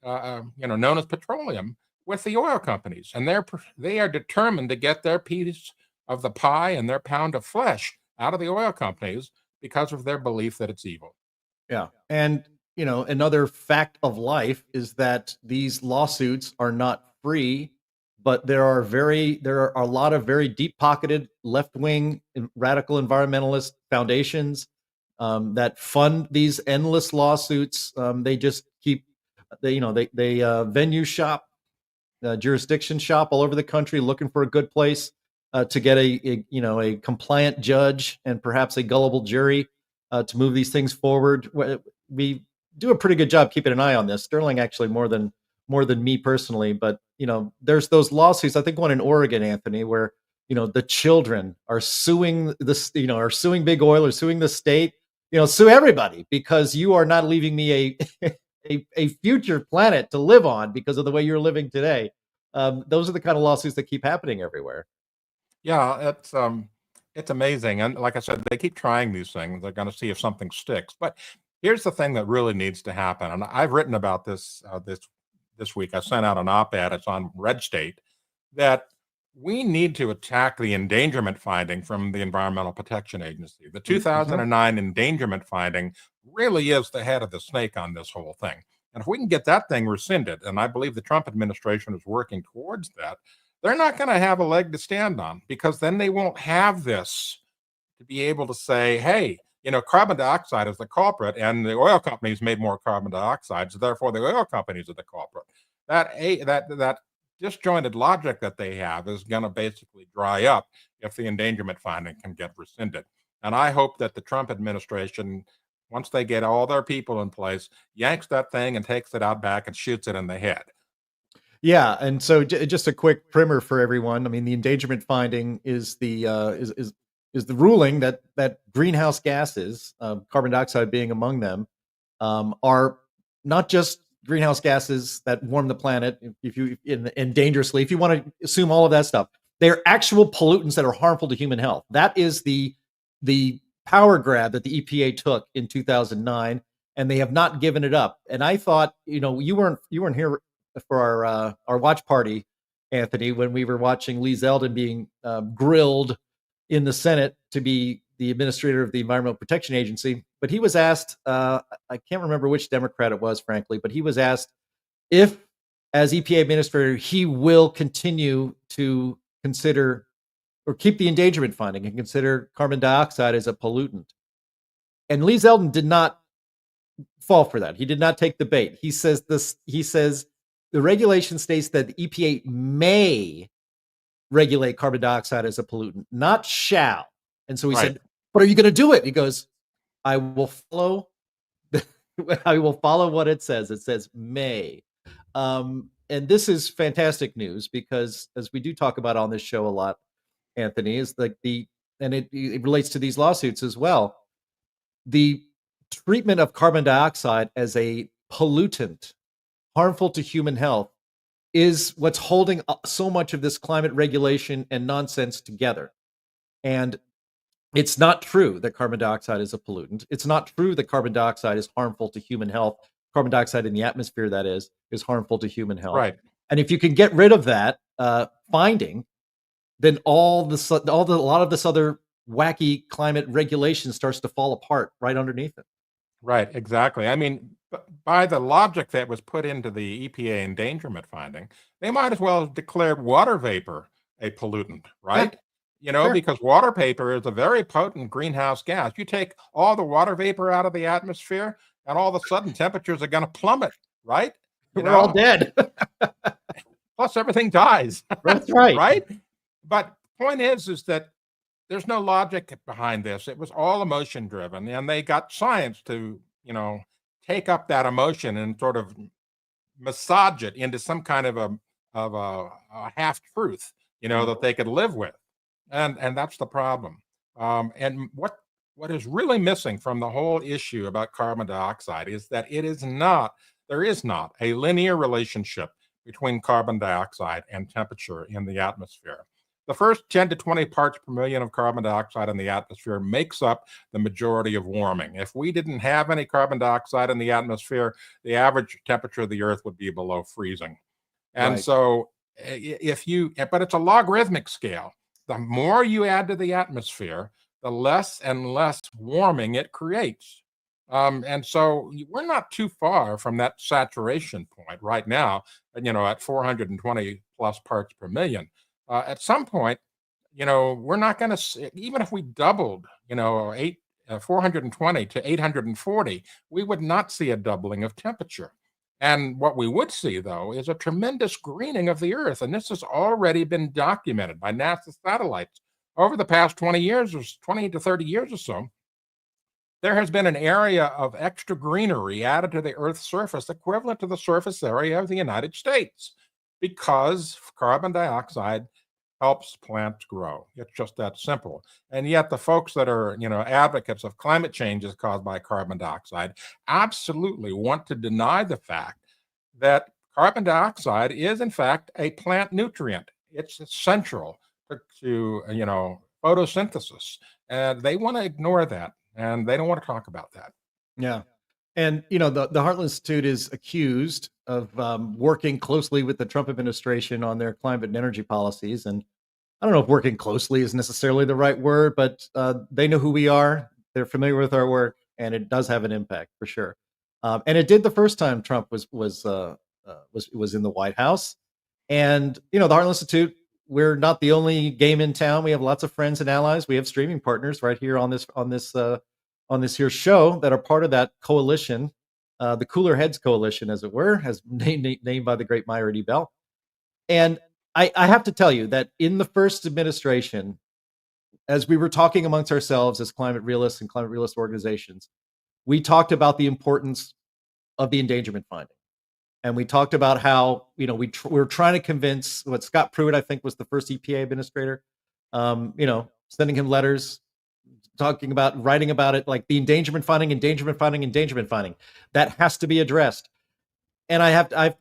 known as petroleum, with the oil companies. And they are determined to get their piece of the pie and their pound of flesh out of the oil companies because of their belief that it's evil. Yeah. And, another fact of life is that these lawsuits are not free, but there are a lot of very deep-pocketed left-wing radical environmentalist foundations that fund these endless lawsuits. They just keep, they venue shop, jurisdiction shop all over the country, looking for a good place to get a compliant judge and perhaps a gullible jury to move these things forward. We do a pretty good job keeping an eye on this. Sterling actually more than me personally, but there's those lawsuits. I think one in Oregon, Anthony, where the children are suing are suing big oil or suing the state. Sue everybody because you are not leaving me a future planet to live on because of the way you're living today. Those are the kind of lawsuits that keep happening everywhere. Yeah, it's amazing. And like I said, they keep trying these things. They're going to see if something sticks. But here's the thing that really needs to happen. And I've written about this this week. I sent out an op-ed. It's on Red State, that we need to attack the endangerment finding from the Environmental Protection Agency. The 2009 endangerment finding really is the head of the snake on this whole thing. And if we can get that thing rescinded, and I believe the Trump administration is working towards that, they're not going to have a leg to stand on, because then they won't have this to be able to say, hey, carbon dioxide is the culprit, and the oil companies made more carbon dioxide, so therefore the oil companies are the culprit. That disjointed logic that they have is going to basically dry up if the endangerment finding can get rescinded. And I hope that the Trump administration, once they get all their people in place, yanks that thing and takes it out back and shoots it in the head. Yeah, and so just a quick primer for everyone. I mean, the endangerment finding is the is the ruling that greenhouse gases, carbon dioxide being among them, are not just greenhouse gases that warm the planet, and dangerously, if you want to assume all of that stuff, they're actual pollutants that are harmful to human health. That is the power grab that the EPA took in 2009, and they have not given it up. And I thought, you weren't here for our watch party, Anthony, when we were watching Lee Zeldin being grilled in the Senate to be the administrator of the Environmental Protection Agency. But he was asked, I can't remember which Democrat it was, frankly, but he was asked if, as EPA administrator, he will continue to consider or keep the endangerment finding and consider carbon dioxide as a pollutant. And Lee Zeldin did not fall for that. He did not take the bait. He says the regulation states that the EPA may regulate carbon dioxide as a pollutant, not shall. And so he said, but are you going to do it? He goes, I will follow what it says. It says may. And this is fantastic news because, as we do talk about on this show a lot, Anthony, is like and it relates to these lawsuits as well. The treatment of carbon dioxide as a pollutant harmful to human health is what's holding so much of this climate regulation and nonsense together. And it's not true that carbon dioxide is a pollutant. It's not true that carbon dioxide is harmful to human health. Carbon dioxide in the atmosphere, that is harmful to human health. Right. And if you can get rid of that finding, then a lot of this other wacky climate regulation starts to fall apart right underneath it. Right, exactly. I mean, by the logic that was put into the EPA endangerment finding, they might as well have declared water vapor a pollutant, right? Yeah. Sure. Because water vapor is a very potent greenhouse gas. You take all the water vapor out of the atmosphere, and all of a sudden temperatures are going to plummet, right? We're all dead. Plus everything dies. That's right. Right? But point is that there's no logic behind this. It was all emotion driven, and they got science to, take up that emotion and sort of massage it into some kind of a half truth, that they could live with, and that's the problem. And what is really missing from the whole issue about carbon dioxide is that there is not a linear relationship between carbon dioxide and temperature in the atmosphere. The first 10 to 20 parts per million of carbon dioxide in the atmosphere makes up the majority of warming. If we didn't have any carbon dioxide in the atmosphere, the average temperature of the Earth would be below freezing. And so but it's a logarithmic scale. The more you add to the atmosphere, the less and less warming it creates. And so we're not too far from that saturation point right now, at 420 plus parts per million. At some point, we're not going to, even if we doubled, 420 to 840, we would not see a doubling of temperature. And what we would see, though, is a tremendous greening of the Earth. And this has already been documented by NASA satellites over the past 20 to 30 years or so. There has been an area of extra greenery added to the Earth's surface equivalent to the surface area of the United States, because carbon dioxide helps plants grow. It's just that simple. And yet the folks that are, advocates of climate changes caused by carbon dioxide absolutely want to deny the fact that carbon dioxide is, in fact, a plant nutrient. It's essential to photosynthesis. And they want to ignore that, and they don't want to talk about that. Yeah. And, the Heartland Institute is accused of working closely with the Trump administration on their climate and energy policies. And I don't know if working closely is necessarily the right word, but they know who we are. They're familiar with our work, and it does have an impact for sure. And it did the first time Trump was in the White House. And, the Heartland Institute, we're not the only game in town. We have lots of friends and allies. We have streaming partners right here on this here show that are part of that coalition, the Cooler Heads Coalition, as it were, as named by the great Myra D. Bell. And I have to tell you that in the first administration, as we were talking amongst ourselves as climate realists and climate realist organizations, we talked about the importance of the endangerment finding. And we talked about how, we were trying to convince what Scott Pruitt, I think, was the first EPA administrator, sending him letters, writing about it, like the endangerment finding. That has to be addressed. And I have to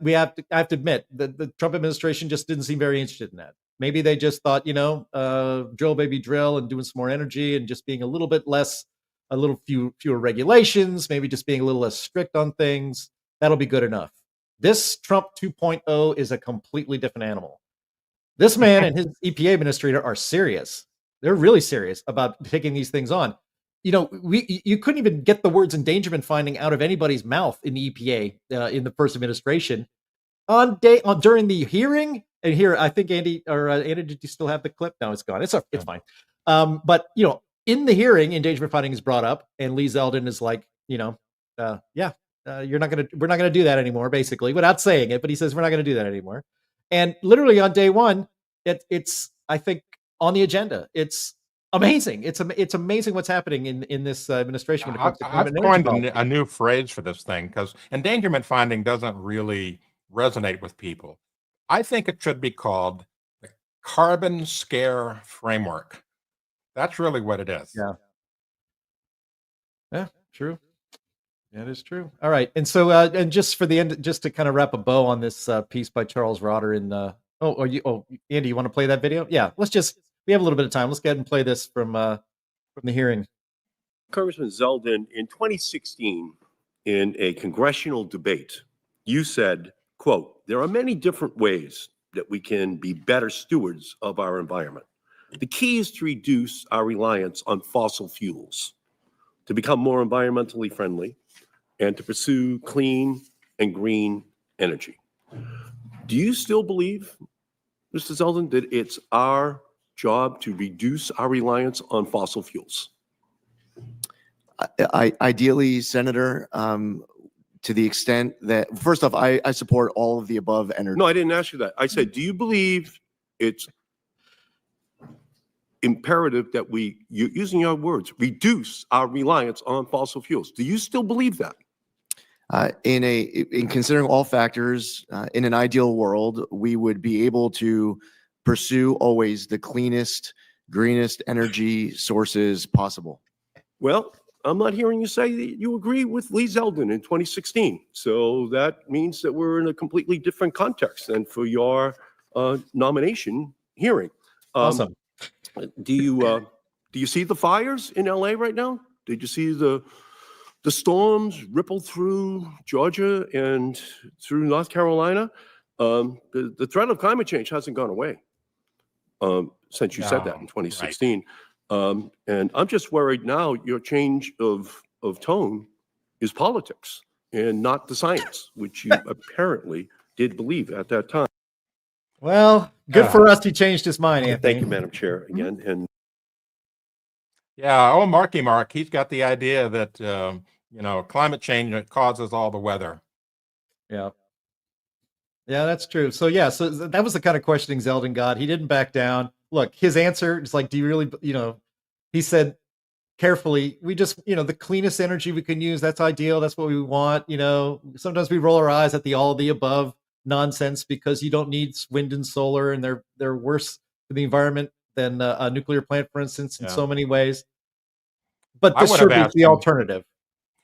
admit that the Trump administration just didn't seem very interested in that. Maybe they just thought, drill baby drill and doing some more energy and just being a little bit less, fewer regulations, maybe just being a little less strict on things. That'll be good enough. This Trump 2.0 is a completely different animal. This man and his EPA administrator are serious. They're really serious about taking these things on. You couldn't even get the words endangerment finding out of anybody's mouth in the EPA in the first administration. During the hearing, and here I think Andy, did you still have the clip? No, it's gone. It's fine. But in the hearing, endangerment finding is brought up, and Lee Zeldin is like, we're not gonna do that anymore, basically, without saying it. But he says we're not gonna do that anymore. And literally on day one, it's I think on the agenda. It's amazing. It's amazing what's happening in this administration when it comes to climate I've coined a new phrase for this thing, because endangerment finding doesn't really resonate with people. I think it should be called the carbon scare framework. That's really what it is. Yeah, true. That is true. All right. And so, and just for the end, just to kind of wrap a bow on this piece by Charles Rotter in Andy, you want to play that video? Yeah, we have a little bit of time. Let's go ahead and play this from the hearing. Congressman Zeldin, in 2016, in a congressional debate, you said, quote, "There are many different ways that we can be better stewards of our environment. The key is to reduce our reliance on fossil fuels, to become more environmentally friendly, and to pursue clean and green energy." Do you still believe, Mr. Zeldin, that it's our job to reduce our reliance on fossil fuels? Ideally, Senator, to the extent that, first off, I support all of the above energy. No, I didn't ask you that. I said, do you believe it's imperative that we, using your words, reduce our reliance on fossil fuels? Do you still believe that? In considering all factors, in an ideal world, we would be able to pursue always the cleanest, greenest energy sources possible. Well, I'm not hearing you say that you agree with Lee Zeldin in 2016. So that means that we're in a completely different context than for your nomination hearing. Awesome. Do you see the fires in LA right now? Did you see the storms ripple through Georgia and through North Carolina? The threat of climate change hasn't gone away since you said that in 2016. Right. And I'm just worried now your change of tone is politics and not the science, which you apparently did believe at that time. Well, good for us. He changed his mind, Anthony. Thank you, Madam Chair, again. And yeah, Marky Mark, he's got the idea that climate change causes all the weather. Yeah, that's true. So so that was the kind of questioning Zeldin got. He didn't back down. Look, his answer is like, do you really, he said carefully, we just, the cleanest energy we can use, that's ideal. That's what we want. Sometimes we roll our eyes at the all of the above nonsense because you don't need wind and solar, and they're worse for the environment than a nuclear plant, for instance, in so many ways. But this should be the alternative.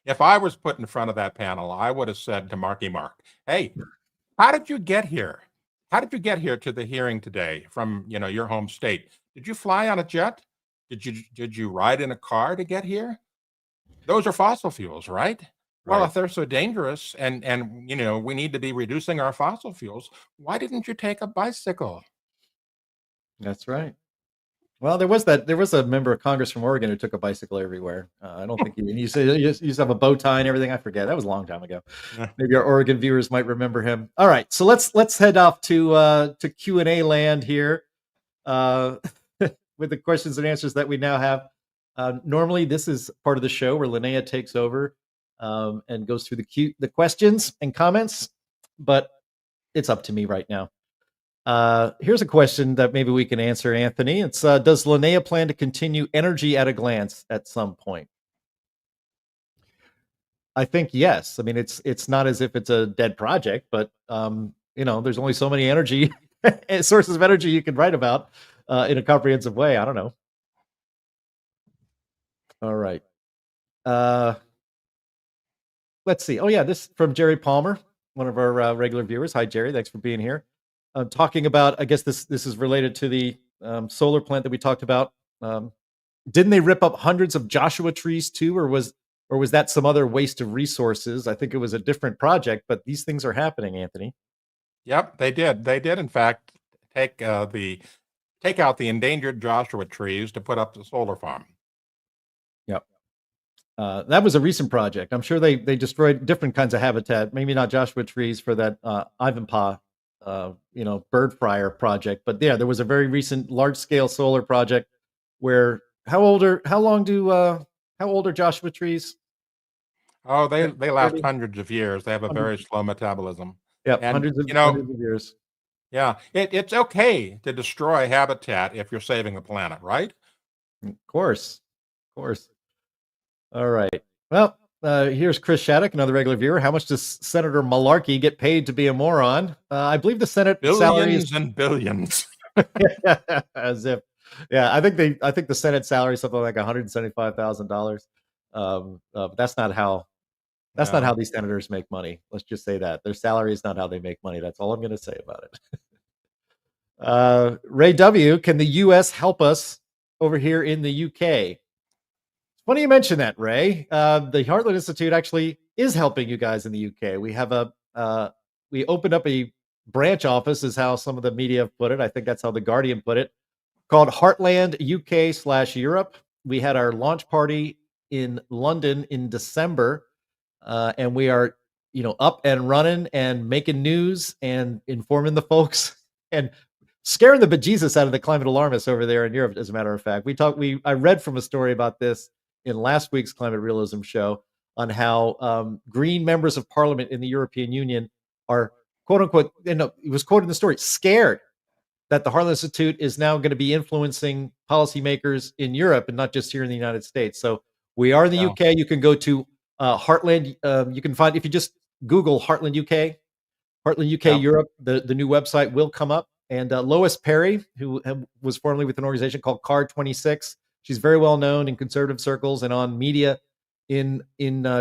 If I was put in front of that panel, I would have said to Marky Mark, "Hey, how did you get here? How did you get here to the hearing today from your home state? Did you fly on a jet? Did you ride in a car to get here? Those are fossil fuels, right? Well, if they're so dangerous and we need to be reducing our fossil fuels, why didn't you take a bicycle?" That's right. Well, there was a member of Congress from Oregon who took a bicycle everywhere. I don't think he used to have a bow tie and everything. I forget. That was a long time ago. Maybe our Oregon viewers might remember him. All right, so let's head off to Q&A land here with the questions and answers that we now have. Normally, this is part of the show where Linnea takes over and goes through the questions and comments, but it's up to me right now. Here's a question that maybe we can answer, Anthony. It's does Linnea plan to continue energy at a glance at some point? I think yes. I mean, it's not as if it's a dead project, but there's only so many energy sources of energy you can write about in a comprehensive way. I don't know. All right. Let's see. Oh yeah, this from Jerry Palmer, one of our regular viewers. Hi, Jerry. Thanks for being here. Talking about, I guess this is related to the solar plant that we talked about. Didn't they rip up hundreds of Joshua trees too, or was that some other waste of resources? I think it was a different project, but these things are happening, Anthony. Yep, they did. They did, in fact, take out the endangered Joshua trees to put up the solar farm. Yep. That was a recent project. I'm sure they destroyed different kinds of habitat, maybe not Joshua trees for that Ivanpah, bird fryer project. But yeah, there was a very recent large scale solar project where how old are Joshua trees? Oh, they last hundreds of years. They have a very slow metabolism. Yeah, and hundreds of years. Yeah, it's okay to destroy habitat if you're saving the planet, right? Of course. All right. Well, here's Chris Shattuck, another regular viewer. How much does Senator Malarkey get paid to be a moron? I believe the Senate salary is and billions. As if, yeah, I think the Senate salary is something like $175,000. That's not how these senators make money. Let's just say that their salary is not how they make money. That's all I'm going to say about it. Ray W, can the U.S. help us over here in the UK? Funny you mention that, Ray. The Heartland Institute actually is helping you guys in the UK. We have we opened up a branch office, is how some of the media have put it. I think that's how The Guardian put it, called Heartland UK/Europe. We had our launch party in London in December, and we are, up and running and making news and informing the folks and scaring the bejesus out of the climate alarmists over there in Europe. As a matter of fact, I read from a story about this in last week's Climate Realism show on how Green members of Parliament in the European Union are, quote unquote, it was quoted in the story, scared that the Heartland Institute is now going to be influencing policymakers in Europe and not just here in the United States. So we are in the UK. You can go to Heartland. You can find, if you just Google Heartland UK, Europe, the new website will come up. And Lois Perry, who was formerly with an organization called CAR 26, she's very well known in conservative circles and on media in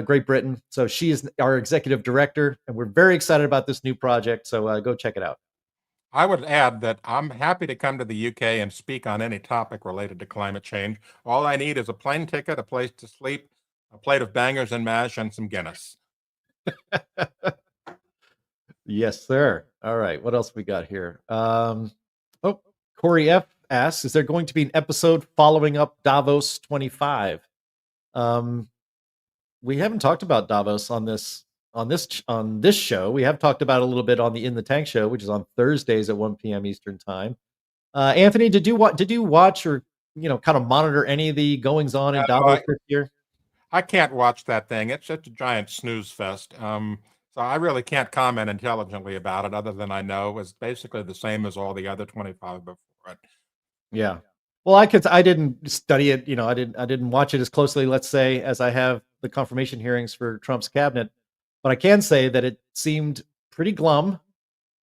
Great Britain. So she is our executive director, and we're very excited about this new project. So go check it out. I would add that I'm happy to come to the UK and speak on any topic related to climate change. All I need is a plane ticket, a place to sleep, a plate of bangers and mash, and some Guinness. Yes, sir. All right. What else we got here? Corey F asks, is there going to be an episode following up Davos 25? We haven't talked about Davos on this show. We have talked about it a little bit on the In the Tank show, which is on Thursdays at 1 p.m. Eastern time. Anthony, did you watch or kind of monitor any of the goings on in Davos this year? I can't watch that thing. It's just a giant snooze fest. So I really can't comment intelligently about it, other than I know it was basically the same as all the other 25 before it. Yeah. Well, I didn't study it. I didn't watch it as closely, let's say, as I have the confirmation hearings for Trump's cabinet. But I can say that it seemed pretty glum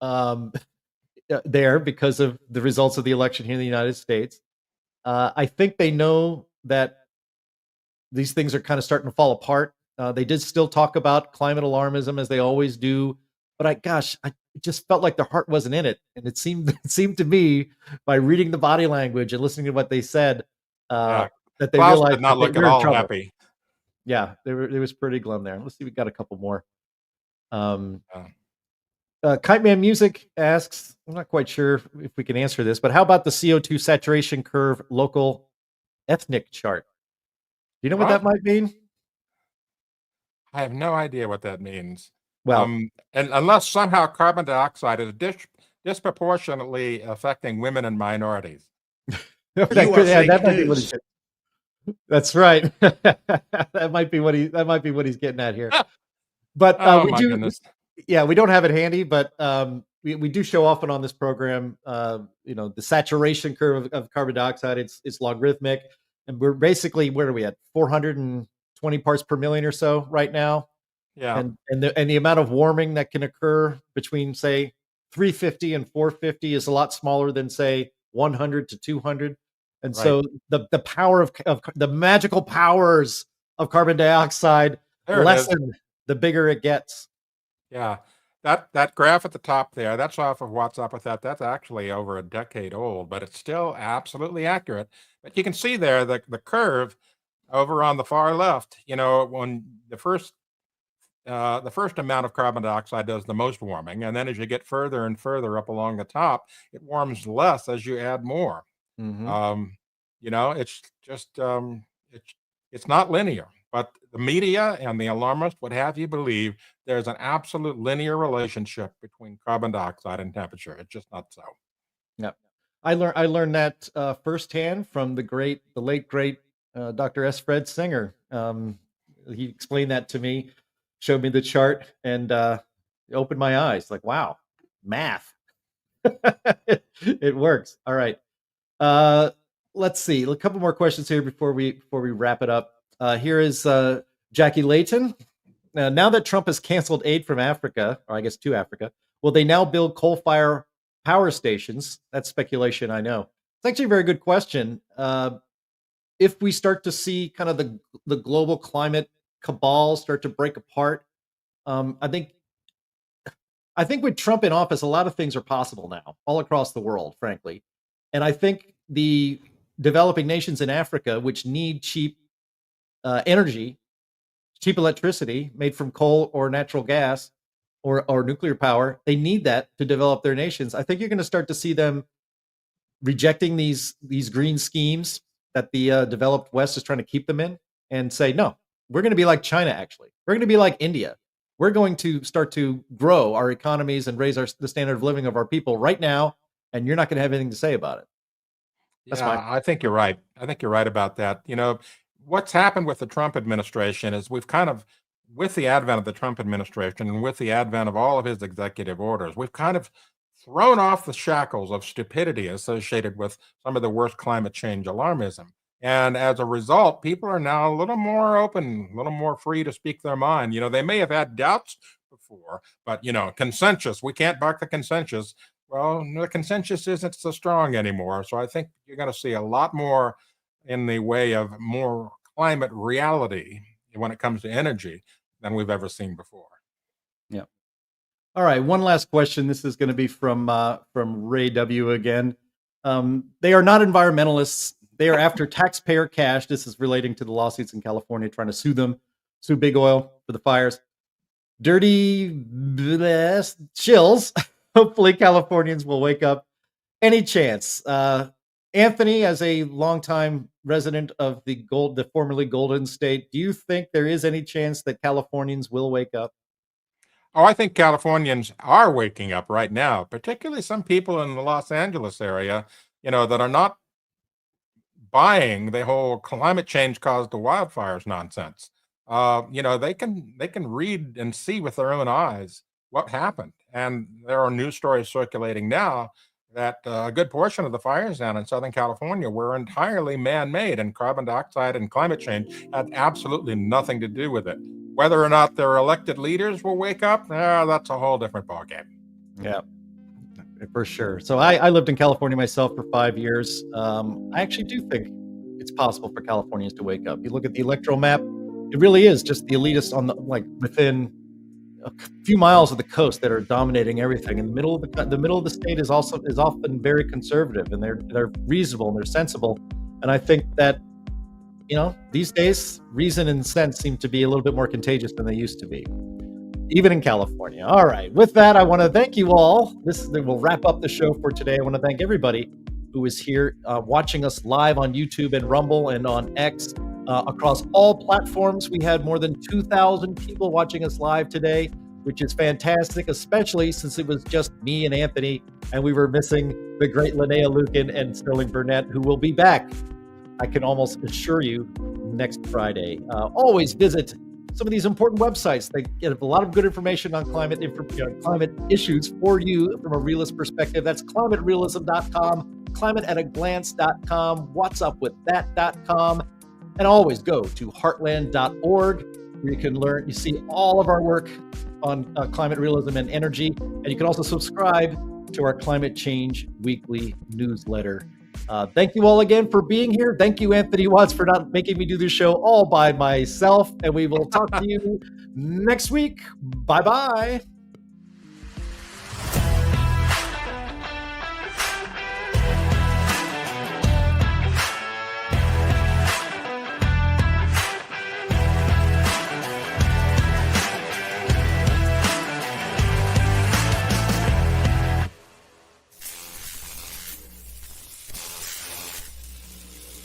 there because of the results of the election here in the United States. I think they know that these things are kind of starting to fall apart. They did still talk about climate alarmism as they always do, but I just felt like their heart wasn't in it, and it seemed to me, by reading the body language and listening to what they said, that they Klaus realized did not look at all happy. Yeah, it was pretty glum there. Let's see, we got a couple more. Kite Man Music asks, I'm not quite sure if we can answer this, but how about the CO2 saturation curve local ethnic chart? Do you know what that might mean? I have no idea what that means. Well, and unless somehow carbon dioxide is disproportionately affecting women and minorities. That might be what he's getting. That's right. that might be what he's getting at here. But we don't have it handy. But we do show often on this program, the saturation curve of carbon dioxide. It's logarithmic, and we're basically, where are we at? 420 parts per million or so right now. Yeah. And the amount of warming that can occur between, say, 350 and 450 is a lot smaller than, say, 100 to 200. And so the power of the magical powers of carbon dioxide lessen the bigger it gets. Yeah. That graph at the top there, that's off of What's Up With That. That's actually over a decade old, but it's still absolutely accurate. But you can see there the curve over on the far left, when the first amount of carbon dioxide does the most warming, and then as you get further and further up along the top, it warms less as you add more. It's just it's not linear, but the media and the alarmists would have you believe there's an absolute linear relationship between carbon dioxide and temperature. It's just not so. Yep. I learned that firsthand from the late great Dr. S. Fred Singer. He explained that to me, showed me the chart, and it opened my eyes. Like, wow, math. It works. All right. Let's see. A couple more questions here before we wrap it up. Here is Jackie Layton. Now that Trump has canceled aid from Africa, or I guess to Africa, will they now build coal-fired power stations? That's speculation, I know. It's actually a very good question. If we start to see kind of the global climate cabal start to break apart, I think with Trump in office, a lot of things are possible now, all across the world, frankly. And I think the developing nations in Africa, which need cheap energy, cheap electricity made from coal or natural gas or nuclear power, they need that to develop their nations. I think you're going to start to see them rejecting these green schemes that the developed West is trying to keep them in, and say, no, we're going to be like China, actually. We're going to be like India. We're going to start to grow our economies and raise the standard of living of our people right now, and you're not going to have anything to say about it. I think you're right. I think you're right about that. What's happened with the Trump administration is we've kind of, with the advent of the Trump administration and with the advent of all of his executive orders, we've kind of thrown off the shackles of stupidity associated with some of the worst climate change alarmism. And as a result, people are now a little more open, a little more free to speak their mind. They may have had doubts before, but, consensus, we can't buck the consensus. Well, the consensus isn't so strong anymore. So I think you're going to see a lot more in the way of more climate reality when it comes to energy than we've ever seen before. Yeah. All right. One last question. This is going to be from Ray W. again. They are not environmentalists. They are after taxpayer cash. This is relating to the lawsuits in California, trying to sue Big Oil for the fires. Dirty shills. Hopefully Californians will wake up. Any chance? Anthony, as a longtime resident of the formerly Golden State, do you think there is any chance that Californians will wake up? Oh, I think Californians are waking up right now, particularly some people in the Los Angeles area, that are not buying the whole climate change caused the wildfires nonsense. They can read and see with their own eyes what happened. And there are news stories circulating now that a good portion of the fires down in Southern California were entirely man-made, and carbon dioxide and climate change had absolutely nothing to do with it. Whether or not their elected leaders will wake up, that's a whole different ballgame. Yeah, for sure. So I lived in California myself for 5 years. I actually do think it's possible for Californians to wake up. You look at the electoral map, it really is just the elitists within a few miles of the coast that are dominating everything. In the middle of the state is often very conservative, and they're reasonable and they're sensible. And I think that these days reason and sense seem to be a little bit more contagious than they used to be, even in California. All right, with that, I want to thank you all. We'll wrap up the show for today. I want to thank everybody who is here watching us live on YouTube and Rumble and on X. Across all platforms, we had more than 2,000 people watching us live today, which is fantastic, especially since it was just me and Anthony, and we were missing the great Linnea Lueken and Sterling Burnett, who will be back, I can almost assure you, next Friday. Always visit some of these important websites. They get a lot of good information on climate issues for you from a realist perspective. That's climaterealism.com, climateataglance.com, whatsupwiththat.com, and always go to heartland.org, where you see all of our work on climate realism and energy. And you can also subscribe to our Climate Change Weekly newsletter. Thank you all again for being here. Thank you, Anthony Watts, for not making me do this show all by myself. And we will talk to you next week. Bye-bye.